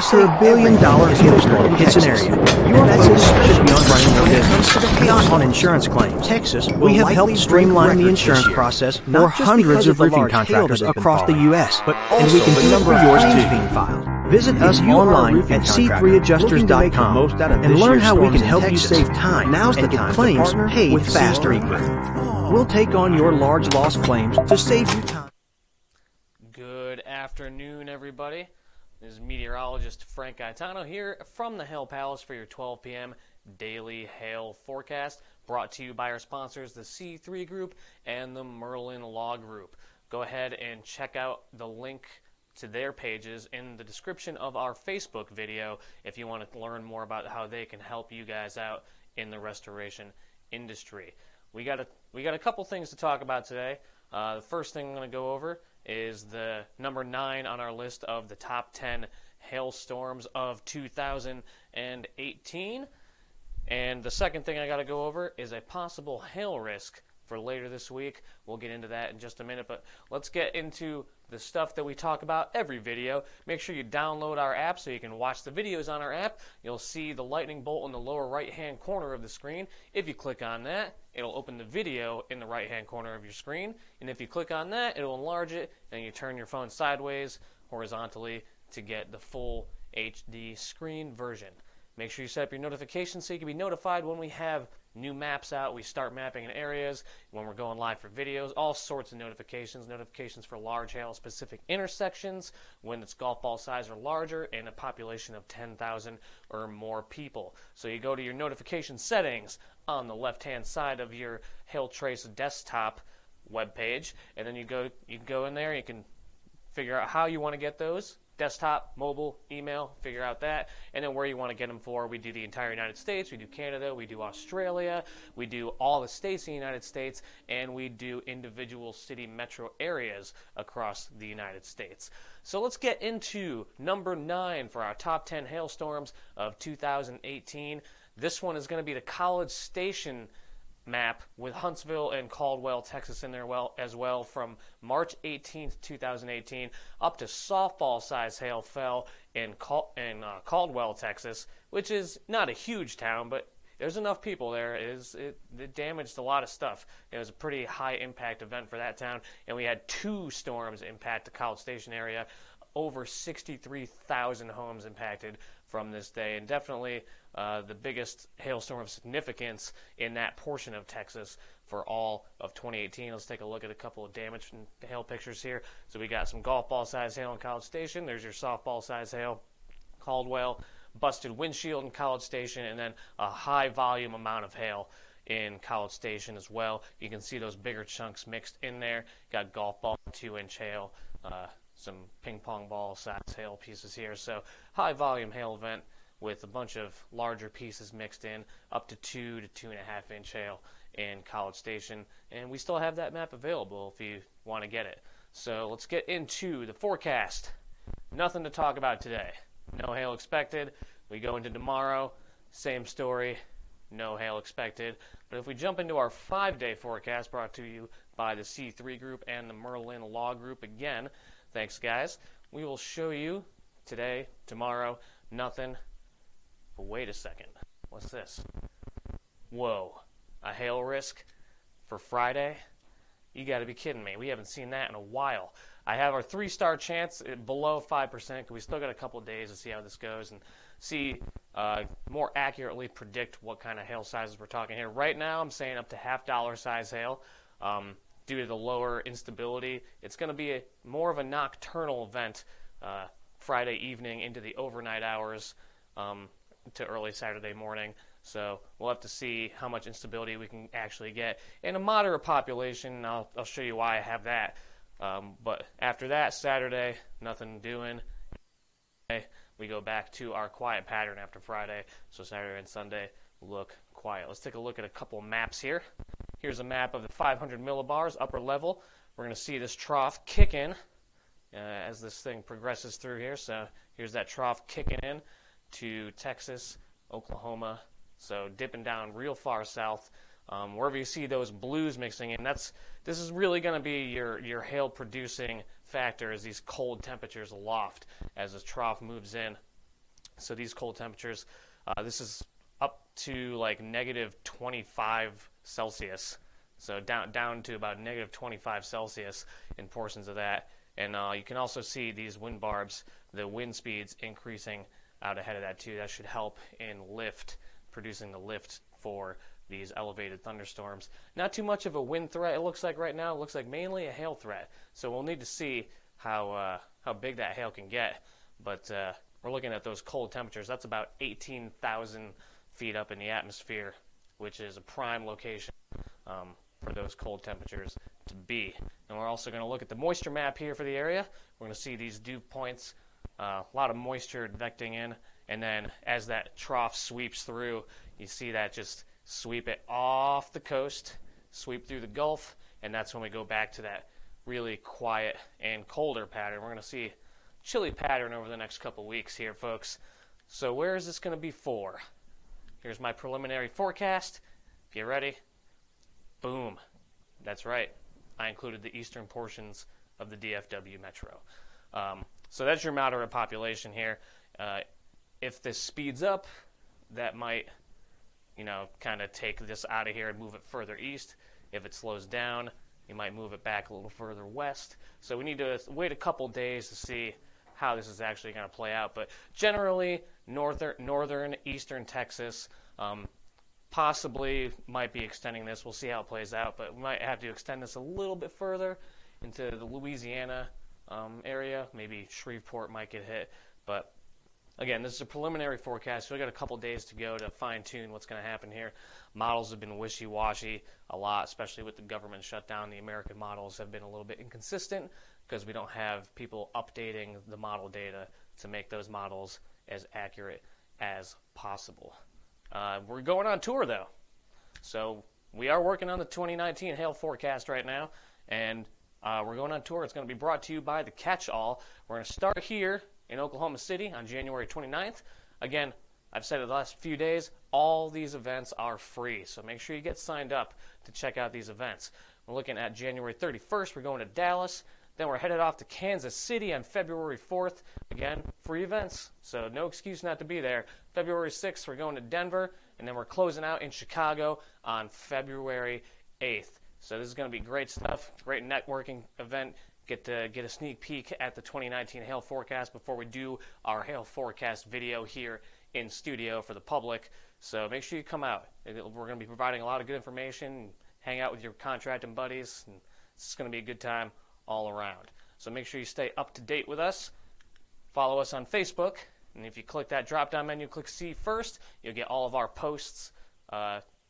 After $1 billion hailstorm hits an area, your focus should be on running your business, not on insurance claims. Texas, we have helped streamline the insurance process for hundreds of roofing contractors across the U.S., and we can do it for yours too. Being filed. Visit us online at c3adjusters.com and learn how we can help you save time and get claims paid faster. We'll take on your large loss claims to save you time. Good afternoon, everybody. This is meteorologist Frank Gaetano here from the Hail Palace for your 12 p.m. daily hail forecast, brought to you by our sponsors, the C3 Group and the Merlin Law Group. Go ahead and check out the link to their pages in the description of our Facebook video if you want to learn more about how they can help you guys out in the restoration industry. We got a couple things to talk about today. The first thing I'm going to go over is the number 9 on our list of the top 10 hailstorms of 2018. And the second thing I got to go over is a possible hail risk for later this week. We'll get into that in just a minute, but let's get into the stuff that we talk about every video. Make sure you download our app so you can watch the videos on our app. You'll see the lightning bolt in the lower right-hand corner of the screen. If you click on that, it'll open the video in the right-hand corner of your screen. And if you click on that, it'll enlarge it, and you turn your phone sideways, horizontally, to get the full HD screen version. Make sure you set up your notifications so you can be notified when we have new maps out. We start mapping in areas, when we're going live for videos, all sorts of notifications. Notifications for large hail specific intersections, when it's golf ball size or larger, and a population of 10,000 or more people. So you go to your notification settings on the left-hand side of your Hailtrace desktop webpage, and then you can go in there, you can figure out how you want to get those. Desktop, mobile, email, figure out that, and then where you want to get them for. We do the entire United States, we do Canada, we do Australia, we do all the states in the United States, and we do individual city metro areas across the United States. So let's get into number 9 for our top 10 hailstorms of 2018. This one is going to be the College Station map with Huntsville and Caldwell, Texas in there as well from March 18th, 2018 up to softball size hail fell in Caldwell, Texas, which is not a huge town, but there's enough people there. It damaged a lot of stuff. It was a pretty high impact event for that town, and we had 2 storms impact the College Station area. Over 63,000 homes impacted from this day, and definitely the biggest hailstorm of significance in that portion of Texas for all of 2018. Let's take a look at a couple of damage and hail pictures here. So we got some golf ball size hail in College Station. There's your softball size hail, Caldwell, busted windshield in College Station, and then a high volume amount of hail in College Station as well. You can see those bigger chunks mixed in there. Got golf ball 2-inch hail, some ping pong ball size hail pieces here. So high volume hail event with a bunch of larger pieces mixed in, up to 2 to 2.5 inch hail in College Station. And we still have that map available if you want to get it. So let's get into the forecast. Nothing to talk about today. No hail expected. We go into tomorrow, same story, no hail expected. But if we jump into our 5-day forecast, brought to you by the C3 Group and the Merlin Law Group again, thanks guys, we will show you today, tomorrow, nothing. But wait a second, what's this? Whoa, a hail risk for Friday? You got to be kidding me. We haven't seen that in a while. I have our 3-star chance below 5% because we still got a couple of days to see how this goes and see more accurately predict what kind of hail sizes we're talking here. Right now I'm saying up to $half size hail. Due to the lower instability, it's going to be more of a nocturnal event Friday evening into the overnight hours to early Saturday morning. So we'll have to see how much instability we can actually get. In a moderate population, I'll show you why I have that. But after that, Saturday, nothing doing. We go back to our quiet pattern after Friday. So Saturday and Sunday look quiet. Let's take a look at a couple maps here. Here's a map of the 500 millibars, upper level. We're going to see this trough kicking as this thing progresses through here. So here's that trough kicking in to Texas, Oklahoma. So dipping down real far south. Wherever you see those blues mixing in, this is really going to be your hail producing factor, as these cold temperatures aloft as this trough moves in. So these cold temperatures, this is up to like negative 25 Celsius. So down to about negative 25 Celsius in portions of that. And you can also see these wind barbs, the wind speeds increasing out ahead of that too. That should help in producing the lift for these elevated thunderstorms. Not too much of a wind threat, it looks like right now. It looks like mainly a hail threat. So we'll need to see how big that hail can get. But we're looking at those cold temperatures. That's about 18,000 feet up in the atmosphere, which is a prime location for those cold temperatures to be. And we're also going to look at the moisture map here for the area. We're going to see these dew points, a lot of moisture advecting in, and then as that trough sweeps through, you see that just sweep it off the coast, sweep through the Gulf, and that's when we go back to that really quiet and colder pattern. We're going to see a chilly pattern over the next couple weeks here, folks. So where is this going to be for? Here's my preliminary forecast. If you're ready, boom. That's right. I included the eastern portions of the DFW metro. So that's your moderate population here. If this speeds up, that might, kind of take this out of here and move it further east. If it slows down, you might move it back a little further west. So we need to wait a couple days to see how this is actually going to play out. But generally, northern, eastern Texas, possibly might be extending this. We'll see how it plays out, but we might have to extend this a little bit further into the Louisiana area. Maybe Shreveport might get hit. But again, this is a preliminary forecast, so we got a couple days to go to fine-tune what's going to happen here. Models have been wishy-washy a lot, especially with the government shutdown. The American models have been a little bit inconsistent because we don't have people updating the model data to make those models as accurate as possible. We're going on tour, though. So we are working on the 2019 hail forecast right now, and we're going on tour. It's going to be brought to you by The Catch-All. We're going to start here in Oklahoma City on January 29th. Again, I've said it the last few days, all these events are free, so make sure you get signed up to check out these events. We're looking at January 31st. We're going to Dallas. Then we're headed off to Kansas City on February 4th. Again, free events, so no excuse not to be there. February 6th, we're going to Denver, and then we're closing out in Chicago on February 8th. So this is going to be great stuff, great networking event. Get a sneak peek at the 2019 hail forecast before we do our hail forecast video here in studio for the public. So make sure you come out. We're going to be providing a lot of good information, hang out with your contracting buddies, and it's going to be a good time all around. So make sure you stay up to date with us. Follow us on Facebook, and if you click that drop-down menu, click See First, you'll get all of our posts,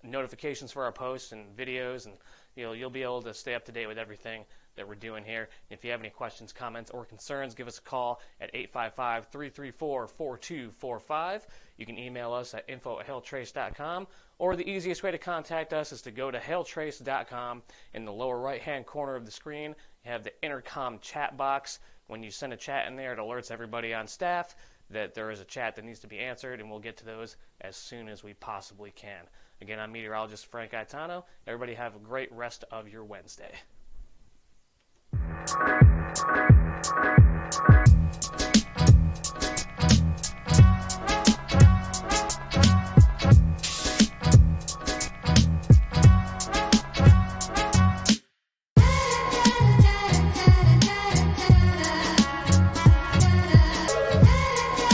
notifications for our posts and videos, and you'll be able to stay up to date with everything that we're doing here. If you have any questions, comments, or concerns, give us a call at 855-334-4245. You can email us at info@hailtrace.com, or the easiest way to contact us is to go to hailtrace.com. In the lower right-hand corner of the screen, you have the intercom chat box. When you send a chat in there, it alerts everybody on staff that there is a chat that needs to be answered, and we'll get to those as soon as we possibly can. Again, I'm meteorologist Frank Gaetano. Everybody have a great rest of your Wednesday.